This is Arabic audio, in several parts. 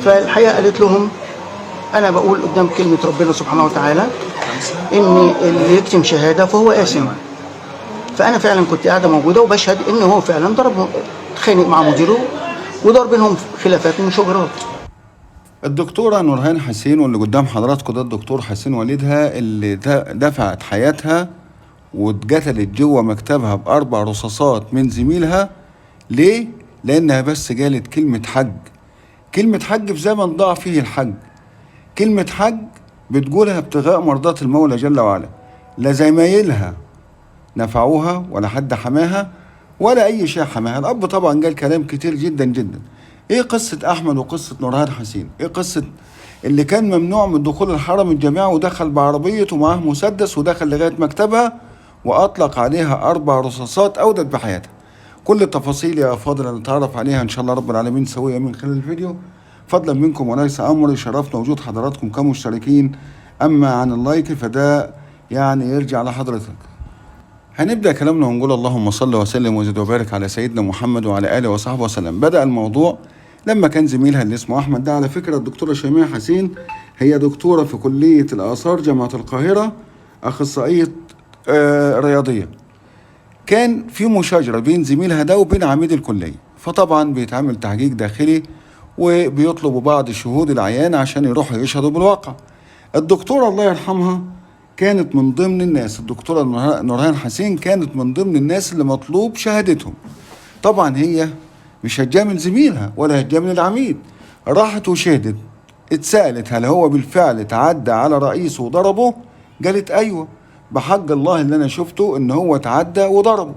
فالحقيقة قالت لهم أنا بقول قدام كلمة ربنا سبحانه وتعالى إن اللي يكتم شهادة فهو آثم. فأنا فعلا كنت قاعدة موجودة وبشهد إن هو فعلا ضرب، اتخانق مع مديره ودار بينهم خلافات ومشاجرات. الدكتورة نورهان حسين واللي قدام حضراتكم ده الدكتور حسين والدها اللي دفعت حياتها واتقتلت جوه مكتبها ب4 رصاصات من زميلها. ليه؟ لأنها بس قالت كلمة حج. كلمة حج في زمن ضاع فيه الحج. كلمة حج بتقولها ابتغاء مرضات المولى جل وعلا. لا زمايلها نفعوها ولا حد حماها ولا أي شيء حماها. الأب طبعا قال كلام كتير جدا جدا. إيه قصة أحمد وقصة نورهان حسين؟ إيه قصة اللي كان ممنوع من دخول الحرم الجامعي ودخل بعربيته ومعاه مسدس ودخل لغاية مكتبها وأطلق عليها 4 رصاصات أودت بحياتها؟ كل التفاصيل يا أفاضل نتعرف عليها إن شاء الله رب العالمين سوية من خلال الفيديو، فضلا منكم وليس أمر. شرفنا وجود حضراتكم كمشتركين. أما عن اللايك فده يعني يرجع لحضرتك. هنبدأ كلامنا ونقول اللهم صل وسلم وزد وبارك على سيدنا محمد وعلى آله وصحبه وسلم. بدأ الموضوع لما كان زميلها اللي اسمه أحمد، ده على فكرة الدكتورة شيماء حسين هي دكتورة في كلية الآثار جامعة القاهرة، أخصائية رياضية. كان في مشاجرة بين زميلها ده وبين عميد الكلية، فطبعا بيتعمل تحقيق داخلي وبيطلبوا بعض شهود العيان عشان يروحوا يشهدوا بالواقع. الدكتورة الله يرحمها كانت من ضمن الناس، الدكتورة نورهان حسين كانت من ضمن الناس اللي مطلوب شهادتهم. طبعا هي مش هتجامل زميلها ولا هتجامل العميد، راحت وشهدت. اتسألت هل هو بالفعل تعدى على رئيسه وضربه؟ قالت ايوه، بحق الله اللي انا شفته ان هو تعدى وضربه.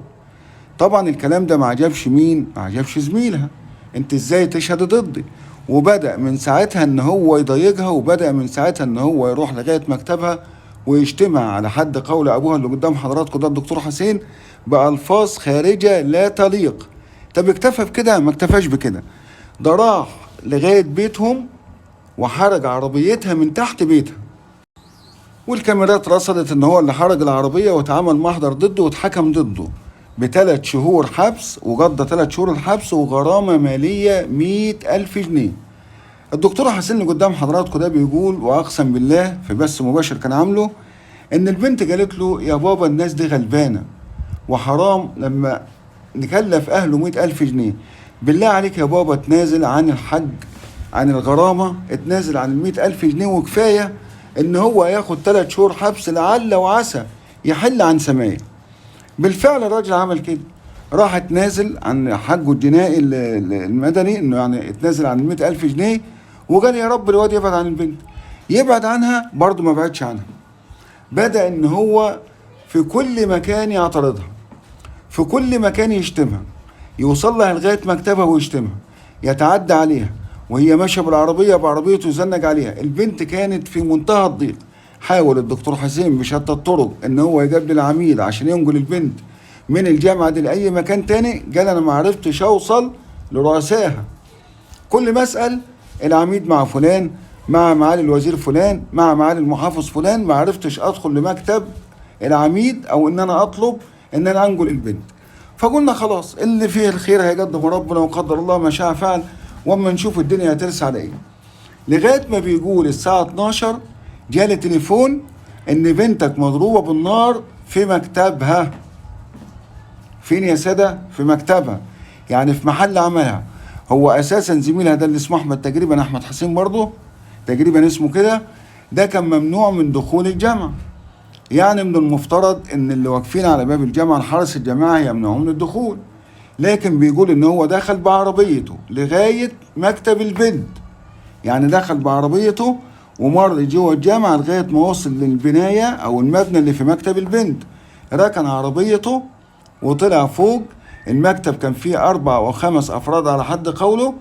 طبعا الكلام ده ما عجبش مين؟ ما عجبش زميلها. انت ازاي تشهد ضدي؟ وبدأ من ساعتها ان هو يضايقها، وبدأ من ساعتها ان هو يروح لغاية مكتبها ويجتمع على حد قول ابوها اللي قدام حضراتكم ده الدكتور حسين بألفاظ خارجة لا تليق. طب اكتفى بكده؟ ما اكتفاش بكده، ده راح لغاية بيتهم وحرج عربيتها من تحت بيتها، والكاميرات رصدت ان هو اللي حرج العربية واتعمل محضر ضده واتحكم ضده ب3 شهور حبس، وقضى 3 شهور الحبس وغرامة مالية 100,000 جنيه. الدكتور حسين اللي قدام حضراتكم ده بيقول واقسم بالله في بث مباشر كان عامله ان البنت قالت له يا بابا الناس دي غلبانة وحرام لما نكلف اهله 100,000 جنيه، بالله عليك يا بابا تنازل عن الحج، عن الغرامة، اتنازل عن 100,000 جنيه وكفاية ان هو ياخد 3 شهور حبس لعل وعسى يحل عن سماية. بالفعل الراجل عمل كده، راح اتنازل عن حجه الجنائي المدني، انه يعني اتنازل عن 100,000 جنيه وقال يا رب الواد يبعد عن البنت. يبعد عنها برضه ما بعدش عنها، بدأ ان هو في كل مكان يعترضها، في كل مكان يشتمها، يوصل لها لغاية مكتبها ويشتمها، يتعدى عليها وهي ماشية بعربيته يزنج عليها. البنت كانت في منتهى الضيق. حاول الدكتور حسين بشتى الطرق ان هو يجيب لي العميد عشان ينقل البنت من الجامعة دي لأي مكان تاني، قال انا ما عرفتش اوصل لرؤسائها. كل ما اسأل العميد مع فلان، مع معالي الوزير فلان، مع معالي المحافظ فلان، ما عرفتش ادخل لمكتب العميد او ان انا اطلب ان انا انقل البنت. فقلنا خلاص اللي فيه الخير هيقدم ربنا وقدر الله ما شاء فعل، واما نشوف الدنيا هترسى على ايه. لغايه ما بيقول الساعه 12 جالي تليفون ان بنتك مضروبه بالنار في مكتبها. فين يا ساده؟ في مكتبها، يعني في محل عملها. هو اساسا زميلها ده اللي اسمه احمد، تقريبا احمد حسين برضه تقريبا اسمه كده، ده كان ممنوع من دخول الجامعه. يعني من المفترض ان اللي واقفين على باب الجامعه الحرس الجماعي يمنعون الدخول، لكن بيقول ان هو دخل بعربيته لغايه مكتب البنت. يعني دخل بعربيته ومر جوه الجامعه لغايه ما وصل للبنايه او المبنى اللي في مكتب البنت، ركن عربيته وطلع فوق المكتب. كان فيه 4 أو 5 افراد على حد قوله.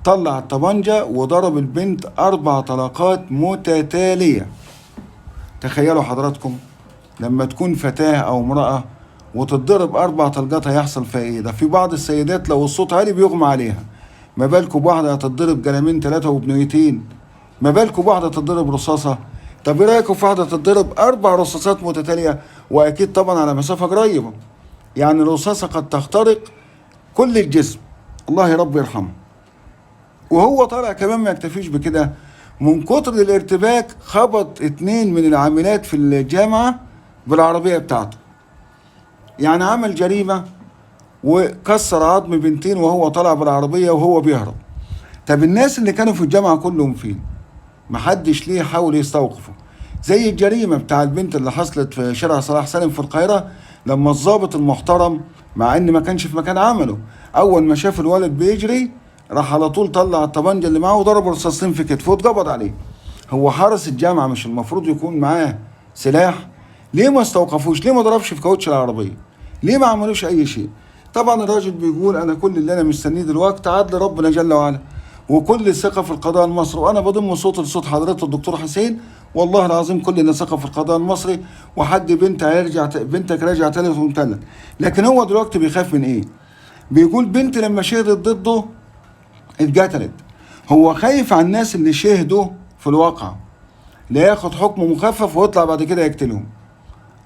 طلع الطبنجه وضرب البنت 4 طلقات متتاليه. تخيلوا حضراتكم لما تكون فتاة أو امرأة وتتضرب 4 طلقات هيحصل فيها إيه؟ ده في بعض السيدات لو الصوت عالي بيغمى عليها، ما بالكوا واحدة هتتضرب قلمين 3 وبنيتين، ما بالكوا واحدة تتضرب رصاصة. طب إيه رأيكم في واحدة تتضرب 4 رصاصات متتالية، وأكيد طبعا على مسافة قريبة، يعني الرصاصة قد تخترق كل الجسم. الله يا رب يرحمه. وهو طالع كمان ما يكتفيش بكده، من كتر الارتباك خبط 2 من العاملات في الجامعة بالعربية بتاعته. يعني عمل جريمة وكسر عظم بنتين وهو طالع بالعربية وهو بيهرب. طب الناس اللي كانوا في الجامعة كلهم فين؟ محدش ليه حاول يستوقفه. زي الجريمة بتاع البنت اللي حصلت في شارع صلاح سالم في القاهرة، لما الضابط المحترم مع ان ما كانش في مكان عمله، اول ما شاف الولد بيجري راح على طول طلع الطبنجة اللي معاه وضرب رصاصتين في كتفه واتقبض عليه. هو حارس الجامعة مش المفروض يكون معاه سلاح؟ ليه ما استوقفوش؟ ليه ما ضربش في كاوتش العربية؟ ليه ما عملوش اي شيء؟ طبعا الراجل بيقول انا كل اللي انا مستنيه دلوقتي عدل ربنا جل وعلا وكل ثقة في القضاء المصري، وانا بضم صوت لصوت حضرتك الدكتور حسين، والله العظيم كلنا ثقة في القضاء المصري، وحد بنتك راجع تالت ومتلت. لكن هو دلوقتي بيخاف من ايه؟ بيقول بنت لما شهدت ضده اتقتلت. هو خايف على الناس اللي شهدوا في الواقع لا ياخد حكم مخفف ويطلع بعد كده يقتلهم.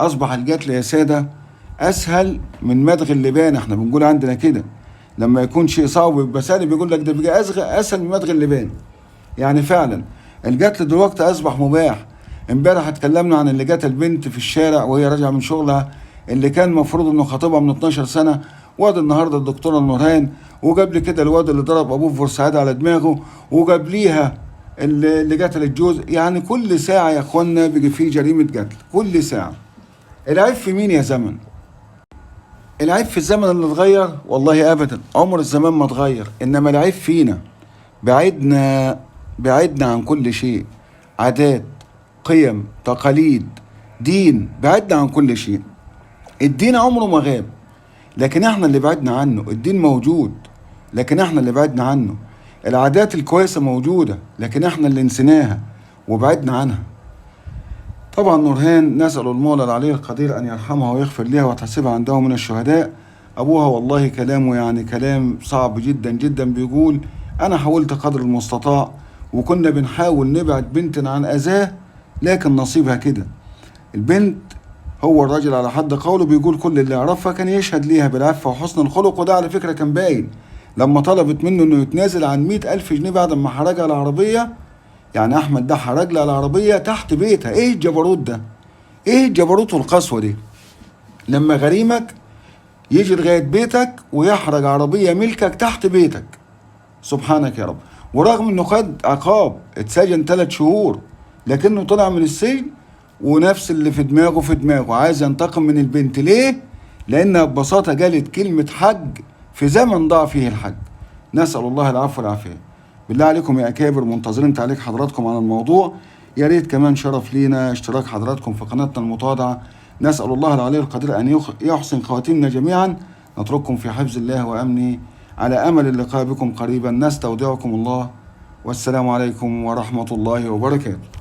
اصبح القتل يا ساده اسهل من مدغ اللبان، احنا بنقول عندنا كده لما يكون شيء صعب ويبقى سهل بيقول لك ده بيبقى اسهل من مدغ اللبان. يعني فعلا القتل دلوقتي اصبح مباح. امبارح اتكلمنا عن اللي قتل بنت في الشارع وهي راجعه من شغلها، اللي كان المفروض انه خطيبها من 12 سنه، واد النهارده الدكتوره نورهان، وقبل كده الواد اللي ضرب ابوه في بورسعيد على دماغه، وقبليها اللي قتل الجوز. يعني كل ساعه يا اخوانا بيجي فيه جريمه قتل، كل ساعه. العيب في مين يا زمن؟ العيب في الزمن اللي اتغير؟ والله ابدا، عمر الزمان ما اتغير، انما العيب فينا. بعدنا عن كل شيء، عادات، قيم، تقاليد، دين، بعدنا عن كل شيء. الدين عمره ما غاب، لكن احنا اللي بعدنا عنه. الدين موجود لكن احنا اللي بعدنا عنه. العادات الكويسة موجودة لكن احنا اللي نسيناها وبعدنا عنها. طبعا نورهان نسأل المولى العلي القدير أن يرحمها ويغفر لها وتحسبها عنده من الشهداء. أبوها والله كلامه يعني كلام صعب جدا جدا. بيقول أنا حاولت قدر المستطاع وكنا بنحاول نبعد بنتنا عن أذاه، لكن نصيبها كده. البنت هو الراجل على حد قوله بيقول كل اللي يعرفها كان يشهد ليها بالعفة وحسن الخلق، وده على فكرة كان باين لما طلبت منه انه يتنازل عن 100,000 جنيه بعد ما حرجها العربية. يعني احمد ده حرج لها العربية تحت بيتها. ايه الجبروت ده؟ ايه الجبروت والقسوة دي؟ لما غريمك يجي لغاية بيتك ويحرج عربية ملكك تحت بيتك. سبحانك يا رب. ورغم انه خد عقاب اتسجن 3 شهور، لكنه طلع من السجن ونفس اللي في دماغه عايز ينتقم من البنت. ليه؟ لانها ببساطة قالت كلمة حج في زمن ضاع فيه الحج. نسأل الله العفو والعافية. بالله عليكم يا أكابر منتظرين تعليق حضراتكم على الموضوع. يا ريت كمان شرف لينا اشتراك حضراتكم في قناتنا المتواضعة. نسأل الله العلي القدير أن يحسن خواتيمنا جميعا. نترككم في حفظ الله وأمنه على أمل اللقاء بكم قريبا. نستودعكم الله والسلام عليكم ورحمة الله وبركاته.